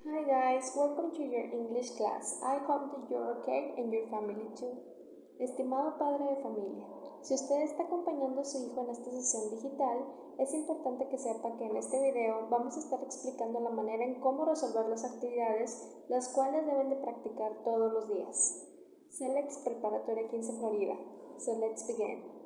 Hi guys, welcome to your English class. I hope that you're okay and your family too. Estimado padre de familia, si usted está acompañando a su hijo en esta sesión digital, es importante que sepa que en este video vamos a estar explicando la manera en cómo resolver las actividades, las cuales deben de practicar todos los días. Celex Preparatoria 15 Florida. So let's begin.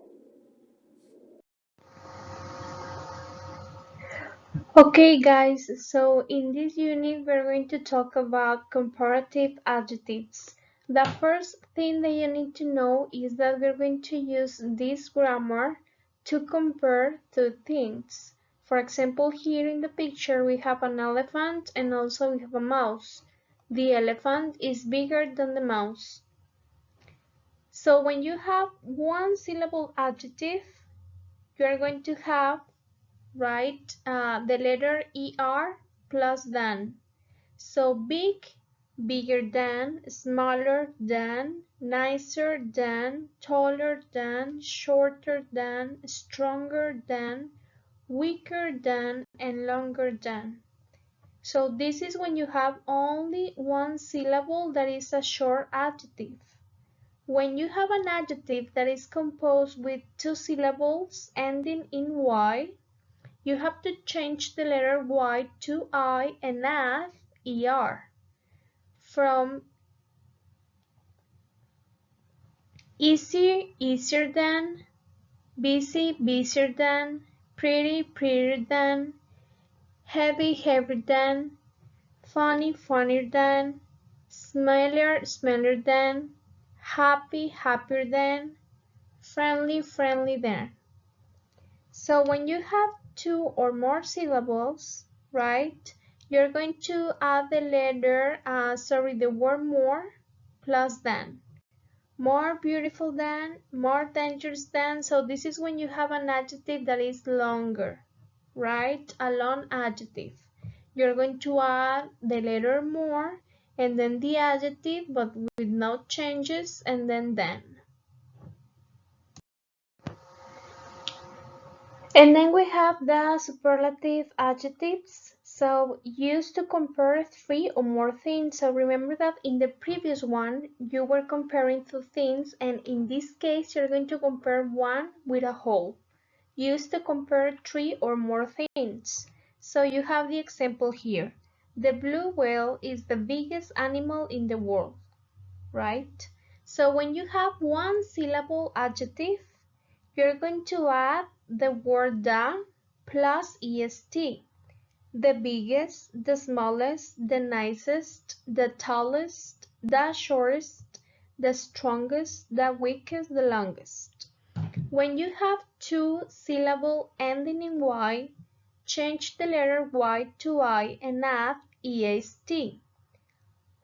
Okay guys, so in this unit we're going to talk about comparative adjectives. The first thing that you need to know is that we're going to use this grammar to compare two things. For example, here in the picture we have an elephant and also we have a mouse. The elephant is bigger than the mouse. So when you have one syllable adjective, you are going to have the letter ER plus than. So big, bigger than, smaller than, nicer than, taller than, shorter than, stronger than, weaker than, and longer than. So this is when you have only one syllable that is a short adjective. When you have an adjective that is composed with two syllables ending in Y, you have to change the letter Y to I and add ER. From easy, easier than, busy, busier than, pretty, prettier than, heavy, heavier than, funny, funnier than, smellier, smellier than, happy, happier than, friendly, friendly than. So when you have two or more syllables, right, you're going to add the the word more plus than. More beautiful than, more dangerous than. So this is when you have an adjective that is longer, right? A long adjective. You're going to add the letter more and then the adjective, but with no changes, and then than. And then we have the superlative adjectives. So used to compare three or more things. So remember that in the previous one, you were comparing two things, and in this case, you're going to compare one with a whole. Used to compare three or more things. So you have the example here. The blue whale is the biggest animal in the world, right? So when you have one syllable adjective, you're going to add the word the plus est. The biggest, the smallest, the nicest, the tallest, the shortest, the strongest, the weakest, the longest. When you have two syllable ending in Y, change the letter Y to I and add est.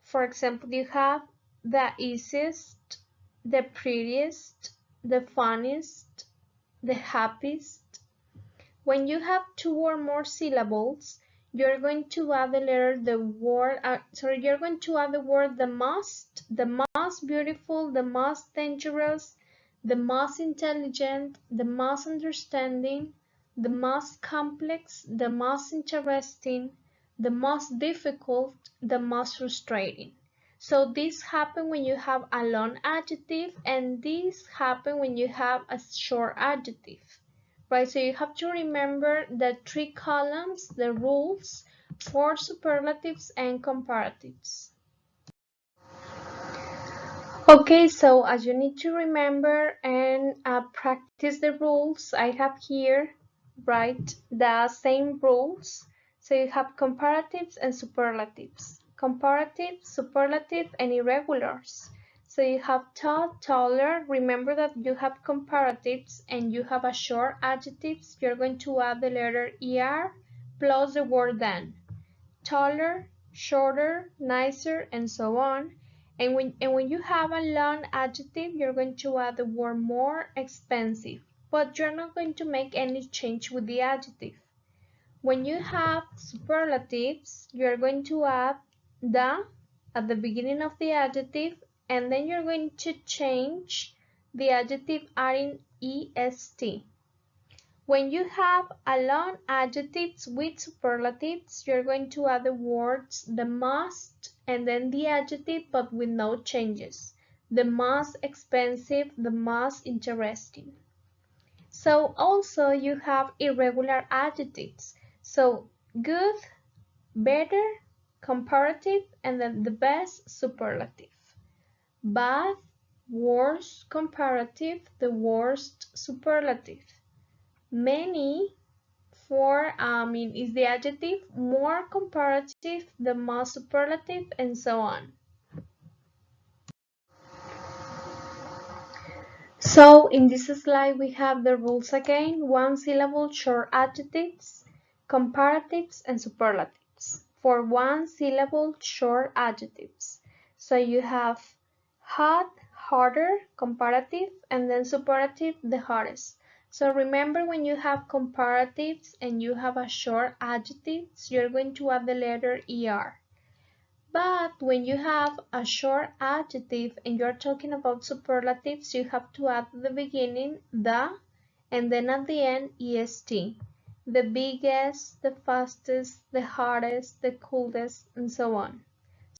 For example, you have the easiest, the prettiest, the funniest, the happiest. When you have two or more syllables, you're going to add the word the most beautiful, the most dangerous, the most intelligent, the most understanding, the most complex, the most interesting, the most difficult, the most frustrating. So this happens when you have a long adjective, and this happens when you have a short adjective. Right, so you have to remember the three columns, the rules for superlatives and comparatives. Okay, so as you need to remember and practice the rules, I have here, right, the same rules. So you have comparatives and superlatives. Comparative, superlative, and irregulars. So you have tall, taller. Remember that you have comparatives and you have a short adjectives. You're going to add the letter ER plus the word than. Taller, shorter, nicer, and so on. And when you have a long adjective, you're going to add the word more, expensive. But you're not going to make any change with the adjective. When you have superlatives, you're going to add the at the beginning of the adjective, and then you're going to change the adjective adding est. when you have a long adjectives with superlatives, you're going to add the words the most and then the adjective, but with no changes. The most expensive, the most interesting. So also you have irregular adjectives. So good, better, comparative, and then the best, superlative. Bad, worst, comparative, the worst, superlative. Many, for is the adjective, more, comparative, the most, superlative, and so on. So in this slide we have the rules again: one syllable short adjectives, comparatives, and superlatives. For one syllable short adjectives, so you have hot, hotter, comparative, and then superlative, the hottest. So remember, when you have comparatives and you have a short adjectives, you're going to add the letter er. But when you have a short adjective and you're talking about superlatives, you have to add at the beginning the, and then at the end est. The biggest, the fastest, the hottest, the coolest, and so on.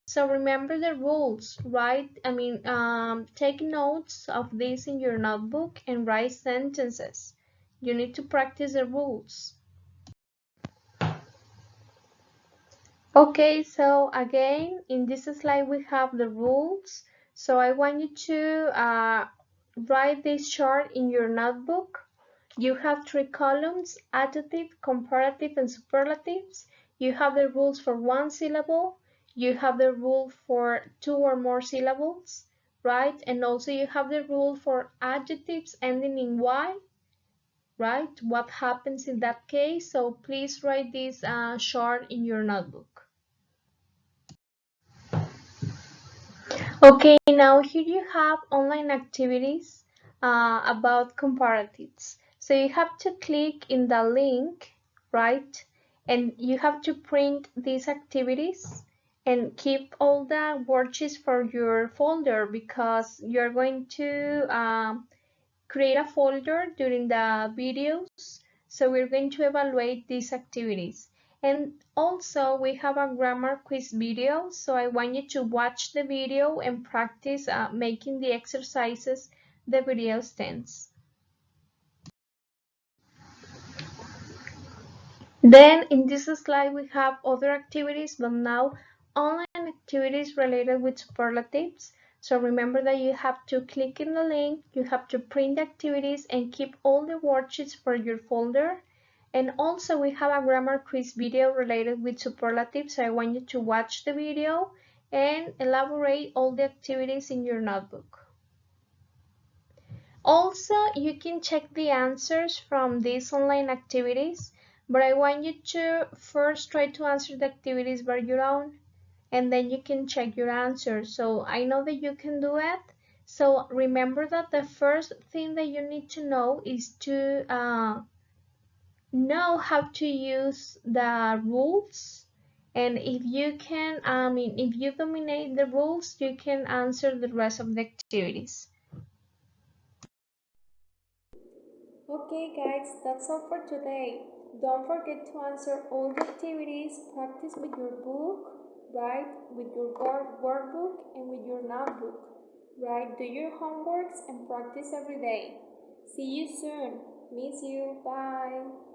So remember the rules, right? Take notes of this in your notebook and write sentences. You need to practice the rules. Okay, so again, in this slide we have the rules. So I want you to write this chart in your notebook. You have 3 columns: adjective, comparative, and superlatives. You have the rules for one syllable. You have the rule for 2 or more syllables, right? And also you have the rule for adjectives ending in Y, right? What happens in that case? So please write this chart in your notebook. Okay, now here you have online activities about comparatives. So you have to click in the link, right? And you have to print these activities and keep all the worksheets for your folder, because you're going to create a folder during the videos. So we're going to evaluate these activities. And also we have a grammar quiz video, so I want you to watch the video and practice making the exercises the video sends. Then in this slide we have other activities, but now online activities related with superlatives. So remember that you have to click in the link, you have to print the activities and keep all the worksheets for your folder. And also we have a grammar quiz video related with superlatives, so I want you to watch the video and elaborate all the activities in your notebook. Also, you can check the answers from these online activities, but I want you to first try to answer the activities by your own, and then you can check your answers. So I know that you can do it. So remember that the first thing that you need to know is to know how to use the rules. And if you can, if you dominate the rules, you can answer the rest of the activities. Okay guys, that's all for today. Don't forget to answer all the activities, practice with your book, write with your workbook and with your notebook. Right, do your homeworks and practice every day. See you soon. Miss you. Bye.